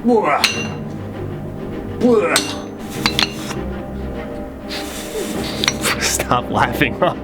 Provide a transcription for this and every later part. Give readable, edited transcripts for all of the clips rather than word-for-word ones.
Stop laughing, Rob.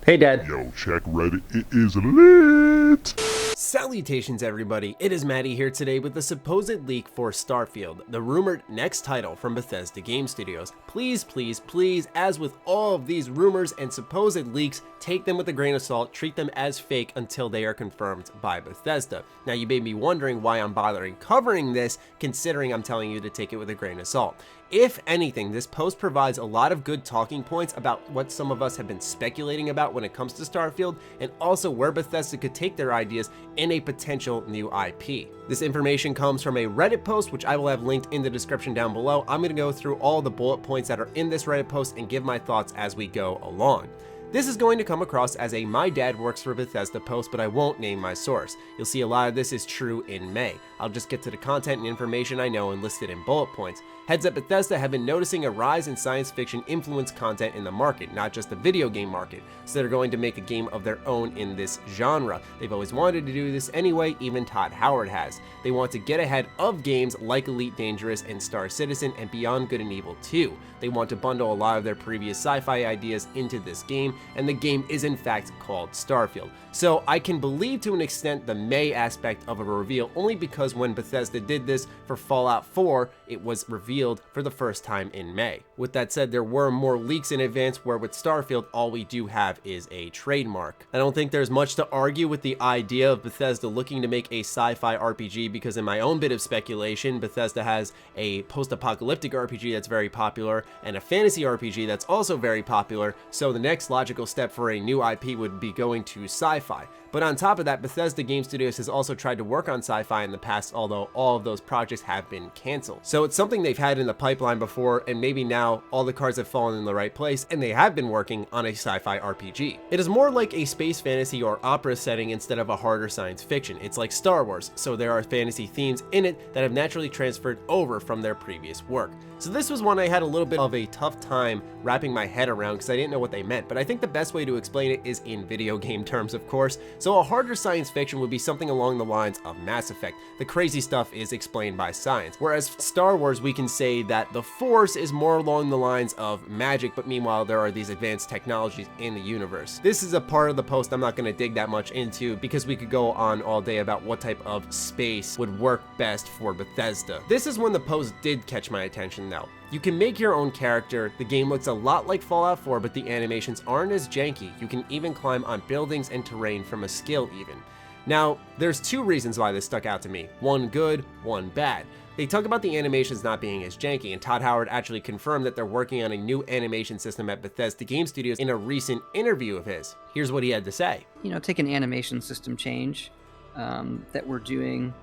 Hey, Dad. Yo, check Reddit, it is lit! Salutations, everybody. It is Matty here today with the supposed leak for Starfield, the rumored next title from Bethesda Game Studios. Please, please, please, as with all of these rumors and supposed leaks, take them with a grain of salt, treat them as fake until they are confirmed by Bethesda. Now, you may be wondering why I'm bothering covering this, considering I'm telling you to take it with a grain of salt. If anything, this post provides a lot of good talking points about what some of us have been speculating about when it comes to Starfield, and also where Bethesda could take their ideas in a potential new IP. This information comes from a Reddit post, which I will have linked in the description down below. I'm going to go through all the bullet points that are in this Reddit post and give my thoughts as we go along. This is going to come across as a "My Dad Works for Bethesda" post, but I won't name my source. You'll see a lot of this is true in May. I'll just get to the content and information I know and list it in bullet points. Heads up, Bethesda have been noticing a rise in science fiction influenced content in the market, not just the video game market, so they're going to make a game of their own in this genre. They've always wanted to do this anyway, even Todd Howard has. They want to get ahead of games like Elite Dangerous and Star Citizen and Beyond Good and Evil 2. They want to bundle a lot of their previous sci-fi ideas into this game, and the game is in fact called Starfield. So I can believe to an extent the May aspect of a reveal, only because when Bethesda did this for Fallout 4, it was revealed for the first time in May. With that said, there were more leaks in advance, where with Starfield, all we do have is a trademark. I don't think there's much to argue with the idea of Bethesda looking to make a sci-fi RPG, because in my own bit of speculation, Bethesda has a post-apocalyptic RPG that's very popular, and a fantasy RPG that's also very popular, so the next logical step for a new IP would be going to sci-fi. But on top of that, Bethesda Game Studios has also tried to work on sci-fi in the past, although all of those projects have been canceled. So it's something they've had in the pipeline before, and maybe now all the cards have fallen in the right place, and they have been working on a sci-fi RPG. It is more like a space fantasy or opera setting instead of a harder science fiction. It's like Star Wars, so there are fantasy themes in it that have naturally transferred over from their previous work. So this was one I had a little bit of a tough time wrapping my head around because I didn't know what they meant, but I think the best way to explain it is in video game terms, of course. So a harder science fiction would be something along the lines of Mass Effect. The crazy stuff is explained by science. Whereas Star Wars, we can say that the Force is more along the lines of magic, but meanwhile there are these advanced technologies in the universe. This is a part of the post I'm not going to dig that much into, because we could go on all day about what type of space would work best for Bethesda. This is when the post did catch my attention though. You can make your own character. The game looks a lot like Fallout 4, but the animations aren't as janky. You can even climb on buildings and terrain from a skill even. Now, there's two reasons why this stuck out to me. One good, one bad. They talk about the animations not being as janky, and Todd Howard actually confirmed that they're working on a new animation system at Bethesda Game Studios in a recent interview of his. Here's what he had to say. You know, take an animation system change that we're doing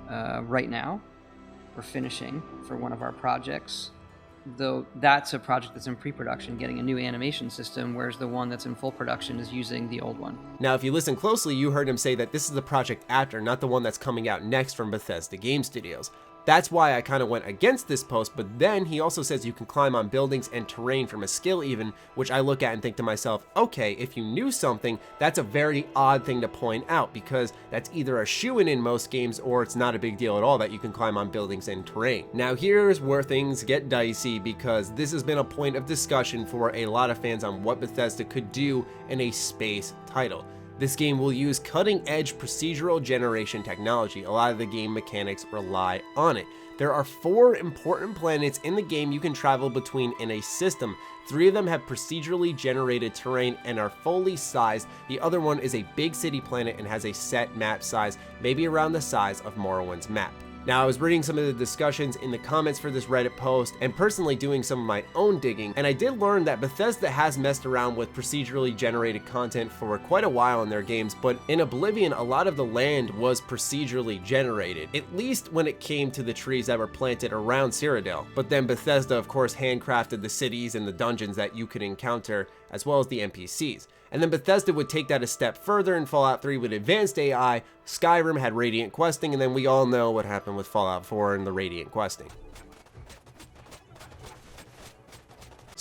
right now. We're finishing for one of our projects, though that's a project that's in pre-production, getting a new animation system, whereas the one that's in full production is using the old one. Now, if you listen closely, you heard him say that this is the project after, not the one that's coming out next from Bethesda Game Studios. That's why I kind of went against this post, but then he also says you can climb on buildings and terrain from a skill even, which I look at and think to myself, okay, if you knew something, that's a very odd thing to point out, because that's either a shoo-in in most games or it's not a big deal at all that you can climb on buildings and terrain. Now here's where things get dicey, because this has been a point of discussion for a lot of fans on what Bethesda could do in a space title. This game will use cutting-edge procedural generation technology. A lot of the game mechanics rely on it. There are 4 important planets in the game you can travel between in a system. 3 of them have procedurally generated terrain and are fully sized. The other one is a big city planet and has a set map size, maybe around the size of Morrowind's map. Now, I was reading some of the discussions in the comments for this Reddit post and personally doing some of my own digging, and I did learn that Bethesda has messed around with procedurally generated content for quite a while in their games, but in Oblivion, a lot of the land was procedurally generated, at least when it came to the trees that were planted around Cyrodiil. But then Bethesda, of course, handcrafted the cities and the dungeons that you could encounter, as well as the NPCs. And then Bethesda would take that a step further in Fallout 3 with advanced AI, Skyrim had Radiant Questing, and then we all know what happened with Fallout 4 and the Radiant Questing.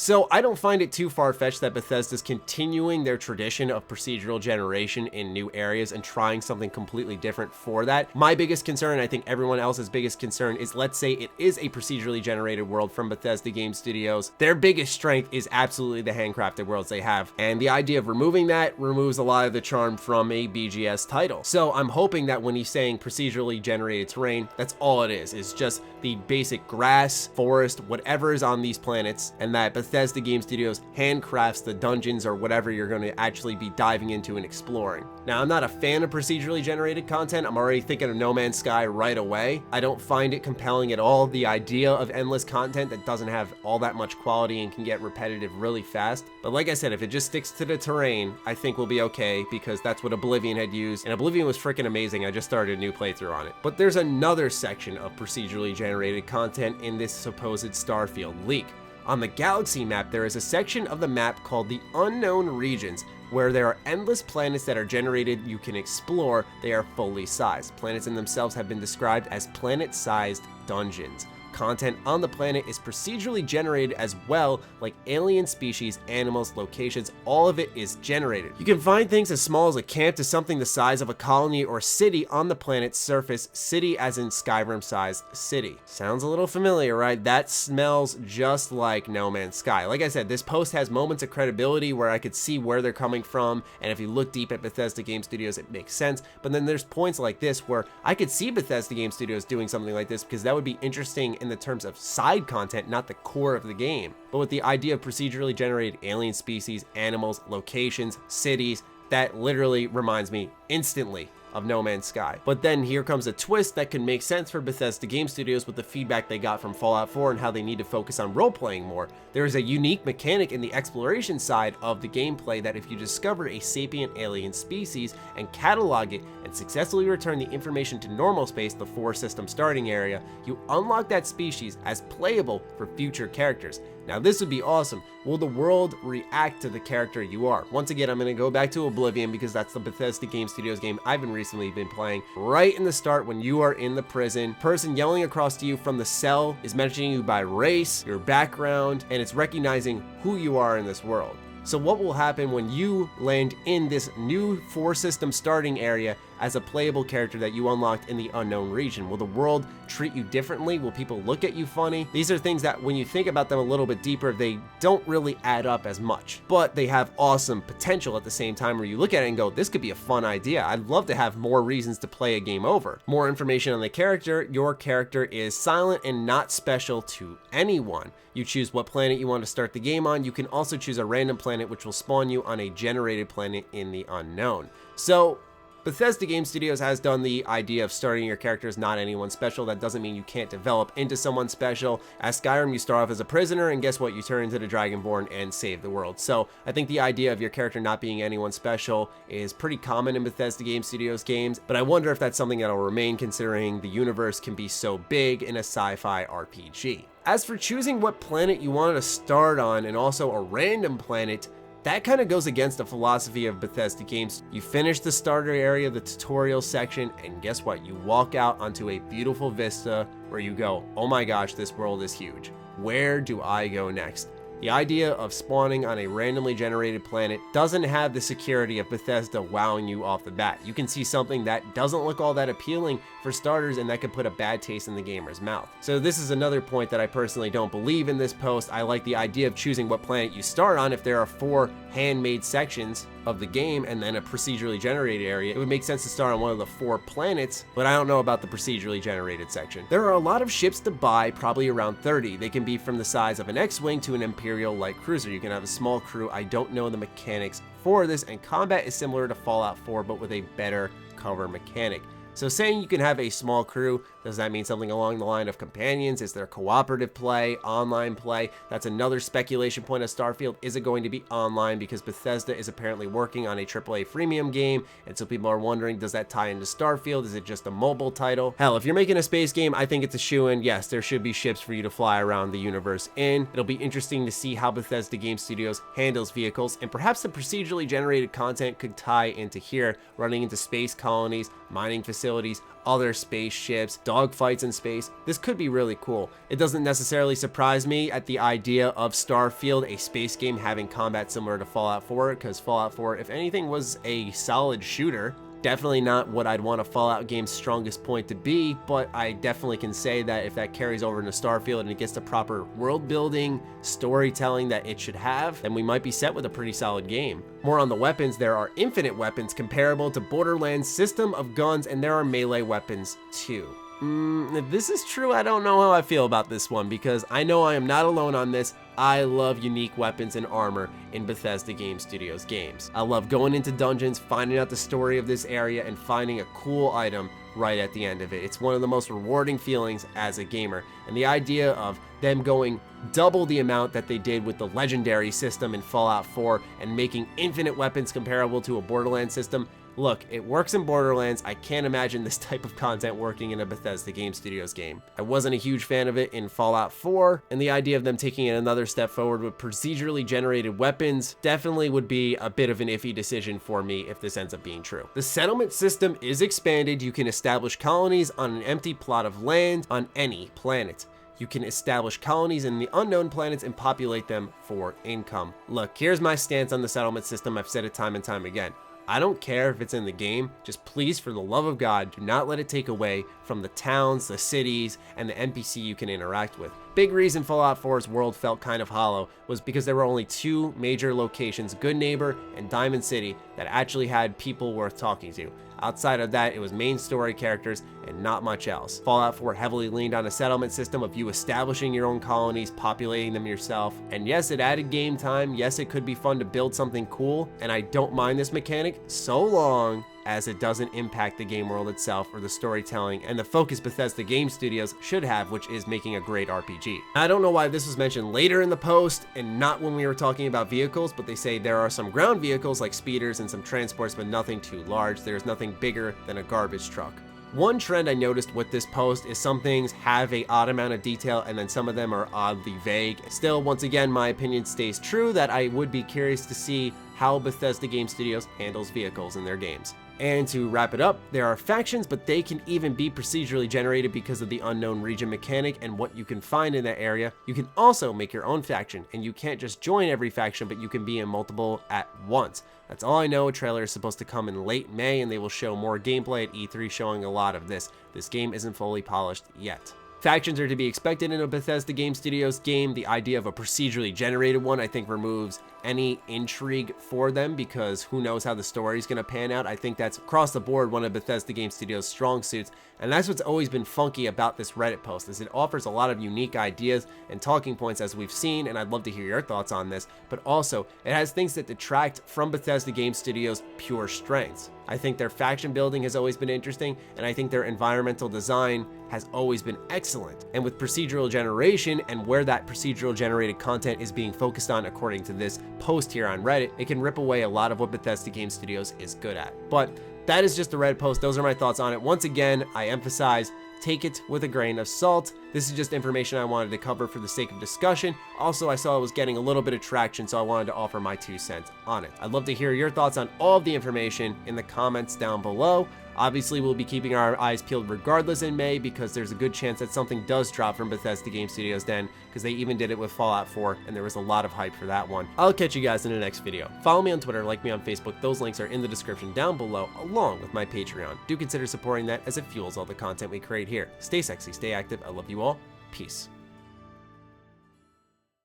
So I don't find it too far-fetched that Bethesda's continuing their tradition of procedural generation in new areas and trying something completely different for that. My biggest concern, I think everyone else's biggest concern, is let's say it is a procedurally generated world from Bethesda Game Studios. Their biggest strength is absolutely the handcrafted worlds they have, and the idea of removing that removes a lot of the charm from a BGS title. So I'm hoping that when he's saying procedurally generated terrain, that's all it is just the basic grass, forest, whatever is on these planets, and that Bethesda Game Studios handcrafts the dungeons or whatever you're going to actually be diving into and exploring. Now, I'm not a fan of procedurally generated content. I'm already thinking of No Man's Sky right away. I don't find it compelling at all. The idea of endless content that doesn't have all that much quality and can get repetitive really fast. But like I said, if it just sticks to the terrain, I think we'll be okay, because that's what Oblivion had used, and Oblivion was freaking amazing. I just started a new playthrough on it. But there's another section of procedurally generated content in this supposed Starfield leak. On the galaxy map, there is a section of the map called the Unknown Regions, where there are endless planets that are generated you can explore. They are fully sized. Planets in themselves have been described as planet-sized dungeons. Content on the planet is procedurally generated as well, like alien species, animals, locations, all of it is generated. You can find things as small as a camp to something the size of a colony or city on the planet's surface, city as in Skyrim-sized city. Sounds a little familiar, right? That smells just like No Man's Sky. Like I said, this post has moments of credibility where I could see where they're coming from, and if you look deep at Bethesda Game Studios, it makes sense. But then there's points like this where I could see Bethesda Game Studios doing something like this, because that would be interesting in the terms of side content, not the core of the game. But with the idea of procedurally generated alien species, animals, locations, cities, that literally reminds me instantly of No Man's Sky. But then here comes a twist that can make sense for Bethesda Game Studios with the feedback they got from Fallout 4 and how they need to focus on role-playing more. There is a unique mechanic in the exploration side of the gameplay that if you discover a sapient alien species and catalog it and successfully return the information to normal space, the 4-system starting area, you unlock that species as playable for future characters. Now this would be awesome. Will the world react to the character you are? Once again, I'm going to go back to Oblivion because that's the Bethesda Game Studios game I've recently been playing. Right in the start, when you are in the prison, person yelling across to you from the cell is mentioning you by race, your background, and it's recognizing who you are in this world. So what will happen when you land in this new 4-system starting area as a playable character that you unlocked in the Unknown Region? Will the world treat you differently? Will people look at you funny? These are things that when you think about them a little bit deeper, they don't really add up as much, but they have awesome potential at the same time where you look at it and go, this could be a fun idea. I'd love to have more reasons to play a game over. More information on the character. Your character is silent and not special to anyone. You choose what planet you want to start the game on. You can also choose a random planet which will spawn you on a generated planet in the unknown. So Bethesda Game Studios has done the idea of starting your character as not anyone special. That doesn't mean you can't develop into someone special. As Skyrim, you start off as a prisoner, and guess what? You turn into the Dragonborn and save the world. So I think the idea of your character not being anyone special is pretty common in Bethesda Game Studios games, but I wonder if that's something that'll remain considering the universe can be so big in a sci-fi RPG. As for choosing what planet you want to start on and also a random planet, that kind of goes against the philosophy of Bethesda games. You finish the starter area, the tutorial section, and guess what? You walk out onto a beautiful vista where you go, oh my gosh, this world is huge. Where do I go next? The idea of spawning on a randomly generated planet doesn't have the security of Bethesda wowing you off the bat. You can see something that doesn't look all that appealing for starters, and that could put a bad taste in the gamer's mouth. So this is another point that I personally don't believe in this post. I like the idea of choosing what planet you start on. If there are 4 handmade sections of the game and then a procedurally generated area, it would make sense to start on one of the 4 planets, but I don't know about the procedurally generated section. There are a lot of ships to buy, probably around 30. They can be from the size of an X-Wing to an Imperial light cruiser. You can have a small crew. I don't know the mechanics for this, and combat is similar to Fallout 4, but with a better cover mechanic. So saying you can have a small crew, does that mean something along the line of companions? Is there cooperative play, online play? That's another speculation point of Starfield. Is it going to be online? Because Bethesda is apparently working on a AAA freemium game, and so people are wondering, does that tie into Starfield? Is it just a mobile title? Hell, if you're making a space game, I think it's a shoo-in. Yes, there should be ships for you to fly around the universe in. It'll be interesting to see how Bethesda Game Studios handles vehicles, and perhaps the procedurally generated content could tie into here, running into space colonies, mining facilities, facilities, other spaceships, dogfights in space. This could be really cool. It doesn't necessarily surprise me at the idea of Starfield, a space game, having combat similar to Fallout 4, because Fallout 4, if anything, was a solid shooter. Definitely not what I'd want a Fallout game's strongest point to be, but I definitely can say that if that carries over into Starfield and it gets the proper world building, storytelling that it should have, then we might be set with a pretty solid game. More on the weapons, there are infinite weapons comparable to Borderlands' system of guns, and there are melee weapons too. If this is true, I don't know how I feel about this one, because I know I am not alone on this. I love unique weapons and armor in Bethesda Game Studios games. I love going into dungeons, finding out the story of this area, and finding a cool item right at the end of it. It's one of the most rewarding feelings as a gamer, and the idea of them going double the amount that they did with the legendary system in Fallout 4 and making infinite weapons comparable to a Borderlands system. Look, it works in Borderlands. I can't imagine this type of content working in a Bethesda Game Studios game. I wasn't a huge fan of it in Fallout 4, and the idea of them taking it another step forward with procedurally generated weapons definitely would be a bit of an iffy decision for me if this ends up being true. The settlement system is expanded. You can establish colonies on an empty plot of land on any planet. You can establish colonies in the unknown planets and populate them for income. Look, here's my stance on the settlement system. I've said it time and time again. I don't care if it's in the game, just please, for the love of God, do not let it take away from the towns, the cities, and the NPC you can interact with. Big reason Fallout 4's world felt kind of hollow was because there were only two major locations, Good Neighbor and Diamond City, that actually had people worth talking to. Outside of that, it was main story characters and not much else. Fallout 4 heavily leaned on a settlement system of you establishing your own colonies, populating them yourself. And yes, it added game time. Yes, it could be fun to build something cool. And I don't mind this mechanic so long as it doesn't impact the game world itself or the storytelling and the focus Bethesda Game Studios should have, which is making a great RPG. I don't know why this was mentioned later in the post and not when we were talking about vehicles, but they say there are some ground vehicles like speeders and some transports, but nothing too large. There's nothing bigger than a garbage truck. One trend I noticed with this post is some things have an odd amount of detail and then some of them are oddly vague. Still, once again, my opinion stays true that I would be curious to see how Bethesda Game Studios handles vehicles in their games. And to wrap it up, there are factions, but they can even be procedurally generated because of the unknown region mechanic and what you can find in that area. You can also make your own faction, and you can't just join every faction, but you can be in multiple at once. That's all I know. A trailer is supposed to come in late May, and they will show more gameplay at E3 showing a lot of this. This game isn't fully polished yet. Factions are to be expected in a Bethesda Game Studios game. The idea of a procedurally generated one, I think, removes any intrigue for them because who knows how the story is going to pan out. I think that's across the board one of Bethesda Game Studios' strong suits, and that's what's always been funky about this Reddit post, is it offers a lot of unique ideas and talking points as we've seen, and I'd love to hear your thoughts on this, but also it has things that detract from Bethesda Game Studios' pure strengths. I think their faction building has always been interesting, and I think their environmental design has always been excellent. And with procedural generation and where that procedural generated content is being focused on according to this post here on Reddit, it can rip away a lot of what Bethesda Game Studios is good at. But that is just the Reddit post. Those are my thoughts on it. Once again, I emphasize, take it with a grain of salt. This is just information I wanted to cover for the sake of discussion. Also, I saw it was getting a little bit of traction, so I wanted to offer my 2 cents on it. I'd love to hear your thoughts on all of the information in the comments down below. Obviously, we'll be keeping our eyes peeled regardless in May because there's a good chance that something does drop from Bethesda Game Studios then, because they even did it with Fallout 4, and there was a lot of hype for that one. I'll catch you guys in the next video. Follow me on Twitter, like me on Facebook. Those links are in the description down below, along with my Patreon. Do consider supporting that as it fuels all the content we create here. Stay sexy, stay active. I love you all. Peace.